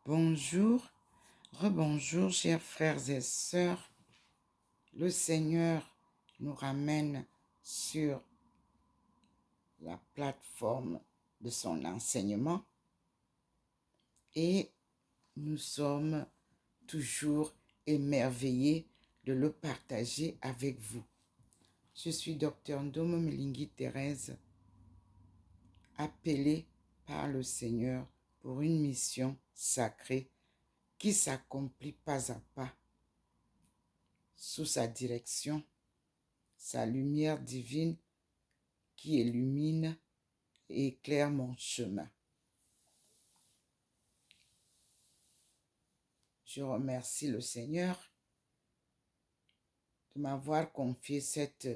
Bonjour, rebonjour, chers frères et sœurs. Le Seigneur nous ramène sur la plateforme de son enseignement et nous sommes toujours émerveillés de le partager avec vous. Je suis Dr Ndomo Milingi Thérèse, appelée par le Seigneur pour une mission sacrée qui s'accomplit pas à pas sous sa direction, sa lumière divine qui illumine et éclaire mon chemin. Je remercie le Seigneur de m'avoir confié cette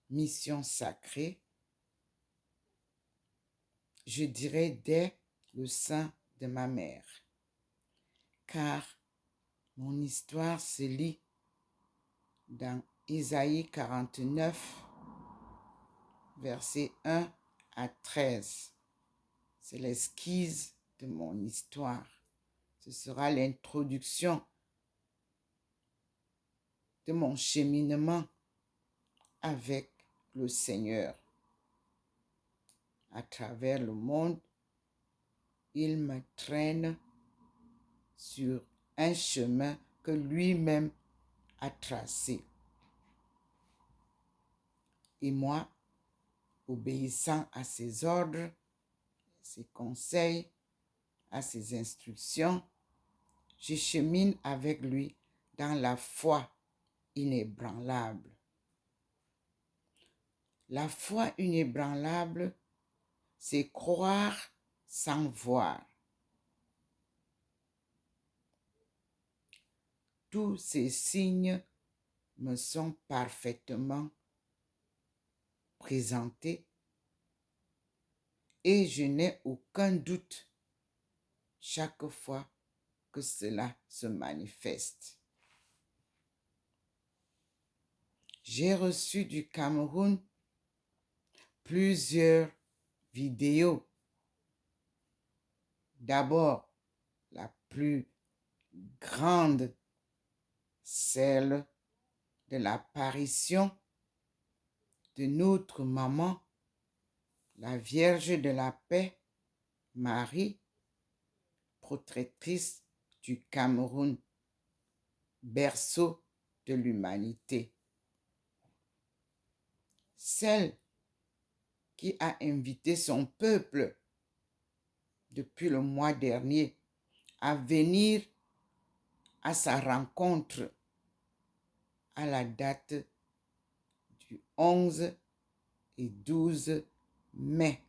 mission sacrée, je dirais dès le sein de ma mère, car mon histoire se lit dans Isaïe 49, versets 1 à 13. C'est l'esquisse de mon histoire. Ce sera l'introduction de mon cheminement avec le Seigneur. À travers le monde, il me traîne sur un chemin que lui-même a tracé. Et moi, obéissant à ses ordres, ses conseils, à ses instructions, je chemine avec lui dans la foi inébranlable. La foi inébranlable, c'est croire sans voir. Tous ces signes me sont parfaitement présentés et je n'ai aucun doute chaque fois que cela se manifeste. J'ai reçu du Cameroun plusieurs vidéos. D'abord, la plus grande, celle de l'apparition de notre maman, la Vierge de la Paix, Marie, protectrice du Cameroun, berceau de l'humanité. Celle qui a invité son peuple depuis le mois dernier à venir à sa rencontre à la date du 11 et 12 mai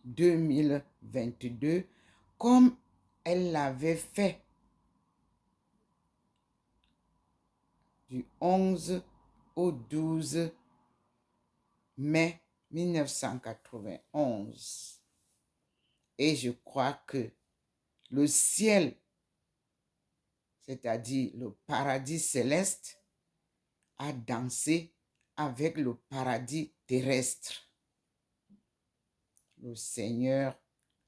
2022, comme elle l'avait fait du 11 au 12 mai 1991. Et je crois que le ciel, c'est-à-dire le paradis céleste, a dansé avec le paradis terrestre. Le Seigneur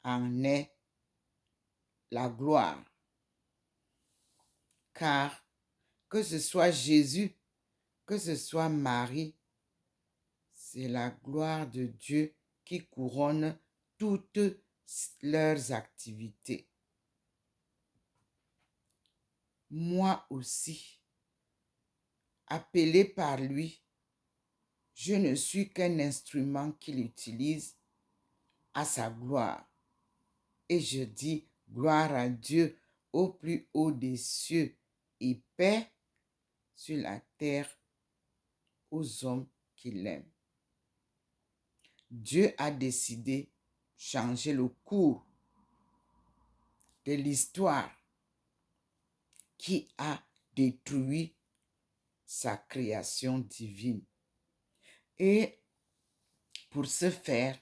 en est la gloire. Car que ce soit Jésus, que ce soit Marie, c'est la gloire de Dieu qui couronne toutes leurs activités. Moi aussi, appelé par lui, je ne suis qu'un instrument qu'il utilise à sa gloire. Et je dis gloire à Dieu au plus haut des cieux et paix sur la terre aux hommes qui l'aiment. Dieu a décidé de changer le cours de l'histoire qui a détruit sa création divine. Et pour ce faire,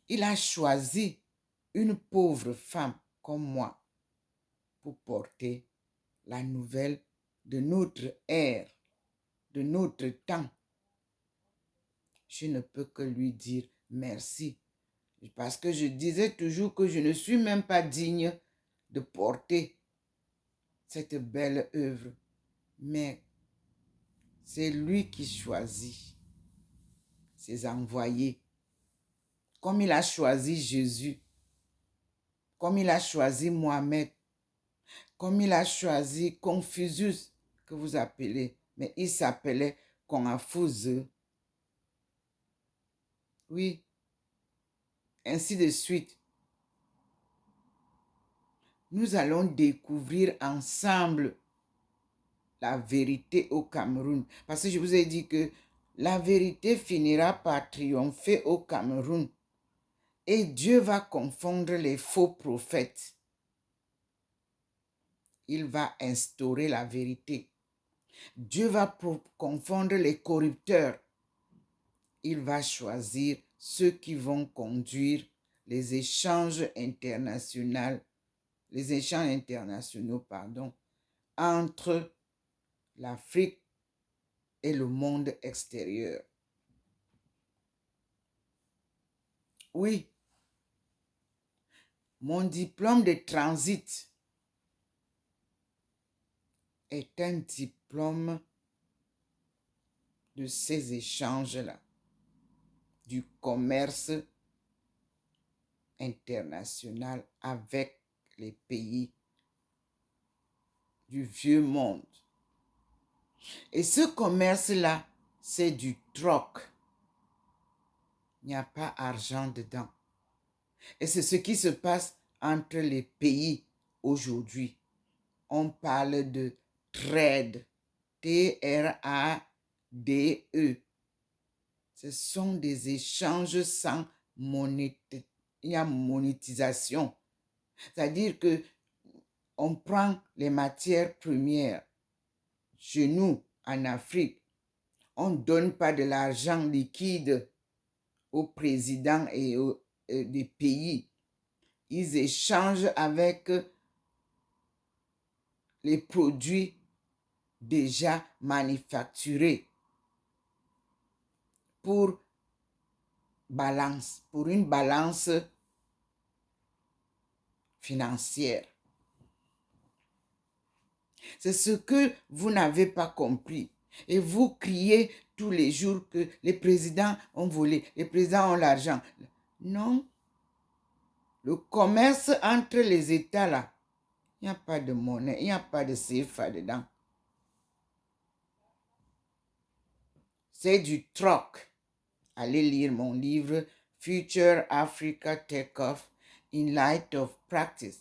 il a choisi une pauvre femme comme moi pour porter la nouvelle de notre ère, de notre temps. Je ne peux que lui dire merci. Parce que je disais toujours que je ne suis même pas digne de porter cette belle œuvre. Mais c'est lui qui choisit ses envoyés. Comme il a choisi Jésus, comme il a choisi Mohamed, comme il a choisi Confucius, que vous appelez, mais il s'appelait Confucius. Oui, ainsi de suite. Nous allons découvrir ensemble la vérité au Cameroun. Parce que je vous ai dit que la vérité finira par triompher au Cameroun. Et Dieu va confondre les faux prophètes. Il va instaurer la vérité. Dieu va confondre les corrupteurs. Il va choisir ceux qui vont conduire les échanges internationaux, entre l'Afrique et le monde extérieur. Oui, mon diplôme de transit est un diplôme de ces échanges-là, du commerce international avec les pays du vieux monde. Et ce commerce-là, c'est du troc. Il n'y a pas argent dedans. Et c'est ce qui se passe entre les pays aujourd'hui. On parle de trade. T-R-A-D-E. Ce sont des échanges sans monétisation. C'est-à-dire que on prend les matières premières chez nous, en Afrique. On ne donne pas de l'argent liquide aux présidents et des pays. Ils échangent avec les produits déjà manufacturés pour une balance financière. C'est ce que vous n'avez pas compris. Et vous criez tous les jours que les présidents ont volé, les présidents ont l'argent. Non. Le commerce entre les États, là, il n'y a pas de monnaie, il n'y a pas de CFA dedans. C'est du troc. Allez lire mon livre Future Africa Takeoff in Light of Practice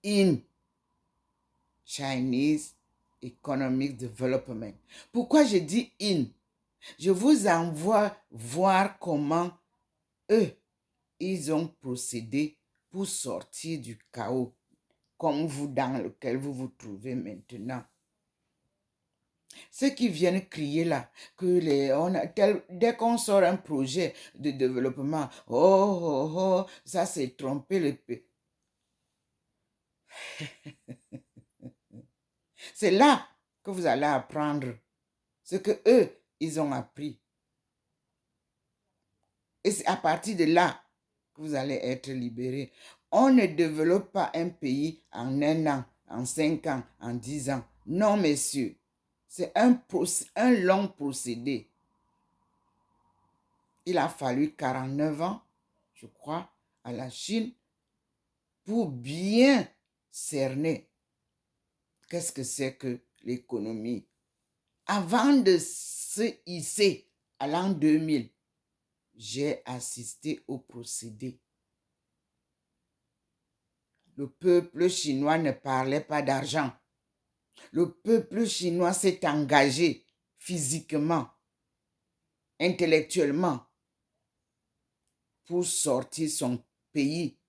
in Chinese Economic Development. Pourquoi je dis in? Je vous envoie voir comment eux, ils ont procédé pour sortir du chaos comme vous dans lequel vous vous trouvez maintenant. Ceux qui viennent crier là, que dès qu'on sort un projet de développement, ça c'est tromper le pays. C'est là que vous allez apprendre ce que eux, ils ont appris. Et c'est à partir de là que vous allez être libérés. On ne développe pas un pays en 1 an, en 5 ans, en 10 ans. Non, messieurs. C'est un long procédé. Il a fallu 49 ans, je crois, à la Chine pour bien cerner qu'est-ce que c'est que l'économie. Avant de se hisser à l'an 2000, j'ai assisté au procédé. Le peuple chinois ne parlait pas d'argent. Le peuple chinois s'est engagé physiquement, intellectuellement, pour sortir son pays